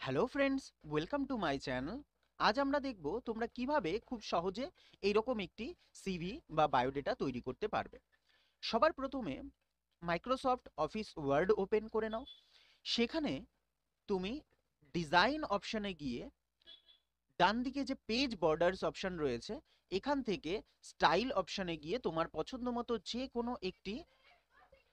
Hello friends, welcome to my channel. আজ আমরা দেখব তোমরা কিভাবে খুব সহজে এইরকম একটি সিভি বা বায়োডেটা তৈরি করতে পারবে। সবার প্রথমে মাইক্রোসফট অফিস ওয়ার্ড ওপেন করে নাও। সেখানে তুমি ডিজাইন অপশানে গিয়ে ডান দিকে যে পেজ বর্ডার্স অপশান রয়েছে, এখান থেকে স্টাইল অপশানে গিয়ে তোমার পছন্দ মতো যে কোনো একটি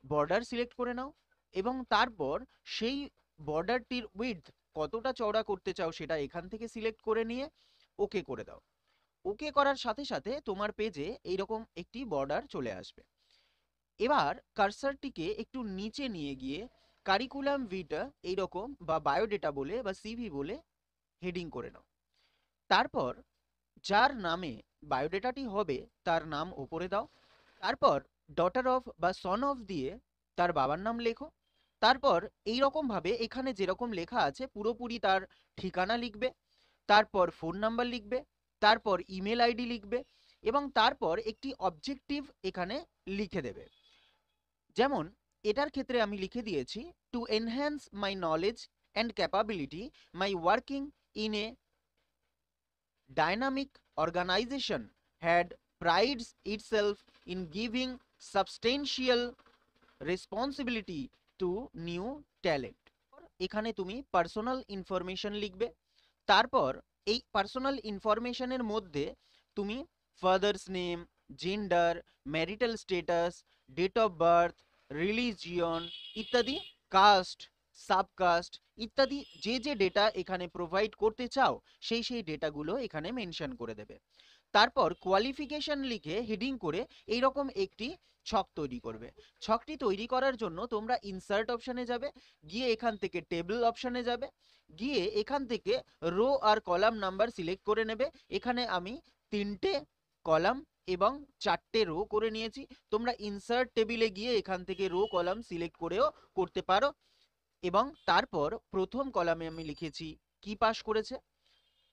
বর্ডার সিলেক্ট করে নাও এবং তারপর সেই বর্ডারটির উইডথ কতটা চওড়া করতে চাও সেটা এখান থেকে সিলেক্ট করে নিয়ে ওকে করে দাও। ওকে করার সাথে সাথে তোমার পেজে এইরকম একটি বর্ডার চলে আসবে। এবার কার্সারটিকে একটু নিচে নিয়ে গিয়ে কারিকুলাম ভিটা এইরকম বা বায়োডেটা বলে বা সিভি বলে হেডিং করে নাও। তারপর যার নামে বায়োডেটাটি হবে তার নাম ওপরে দাও। তারপর ডটার অফ বা সন অফ দিয়ে তার বাবার নাম লেখো। তারপর এই রকম ভাবে এখানে যেরকম লেখা আছে পুরোপুরি তার ঠিকানা লিখবে, তারপর ফোন নাম্বার লিখবে, তারপর ইমেল আইডি লিখবে এবং তারপর একটি অবজেক্টিভ এখানে লিখে দেবে। যেমন এটার ক্ষেত্রে আমি লিখে দিয়েছি, to enhance my knowledge and capability my working in a dynamic organization had prides itself in giving substantial responsibility to new talent। এখানে তুমি পার্সোনাল ইনফরমেশন লিখবে। তারপর এই পার্সোনাল ইনফরমেশনের মধ্যে তুমি father's name, gender, marital status, date of birth, religion ইত্যাদি, caste, subcaste ইত্যাদি যে যে ডেটা এখানে প্রোভাইড করতে চাও সেই ডেটাগুলো এখানে মেনশন করে দেবে। তারপর কোয়ালিফিকেশন লিখে হেডিং করে এইরকম একটি ছক তৈরি করবে। ছকটি তৈরি করার জন্য তোমরা ইনসার্ট অপশানে যাবে, গিয়ে এখান থেকে টেবিল অপশানে যাবে, গিয়ে এখান থেকে রো আর কলাম নাম্বার সিলেক্ট করে নেবে। এখানে আমি 3টে কলাম এবং 4টে রো করে নিয়েছি। তোমরা ইনসার্ট টেবিলে গিয়ে এখান থেকে রো কলাম সিলেক্ট করেও করতে পারো। এবং তারপর প্রথম কলামে আমি লিখেছি কি পাস করেছে,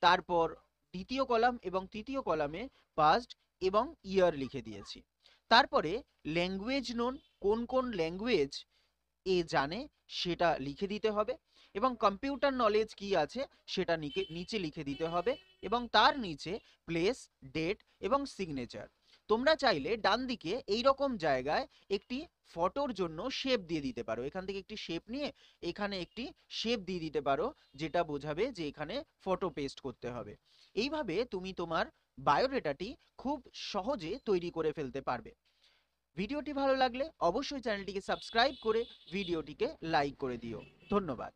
তারপর দ্বিতীয় কলাম এবং তৃতীয় কলামে পাস্ট এবং ইয়ার লিখে দিয়েছি। তারপরে ল্যাঙ্গুয়েজ নোন, কোন কোন ল্যাঙ্গুয়েজ এ জানে সেটা লিখে দিতে হবে এবং কম্পিউটার নলেজ কি আছে সেটা নিচে লিখে দিতে হবে এবং তার নিচে প্লেস, ডেট এবং সিগনেচার। তোমরা চাইলে ডান দিকে এই রকম জায়গায় একটি ফটোর জন্য শেপ দিয়ে দিতে পারো। এখান থেকে একটি শেপ নিয়ে এখানে একটি শেপ দিয়ে দিতে পারো, যেটা বোঝাবে যে এখানে ফটো পেস্ট করতে হবে। এইভাবে তুমি তোমার বায়োডেটাটি খুব সহজে তৈরি করে ফেলতে পারবে। ভিডিওটি ভালো লাগলে অবশ্যই চ্যানেলটিকে সাবস্ক্রাইব করে ভিডিওটিকে লাইক করে দিও। ধন্যবাদ।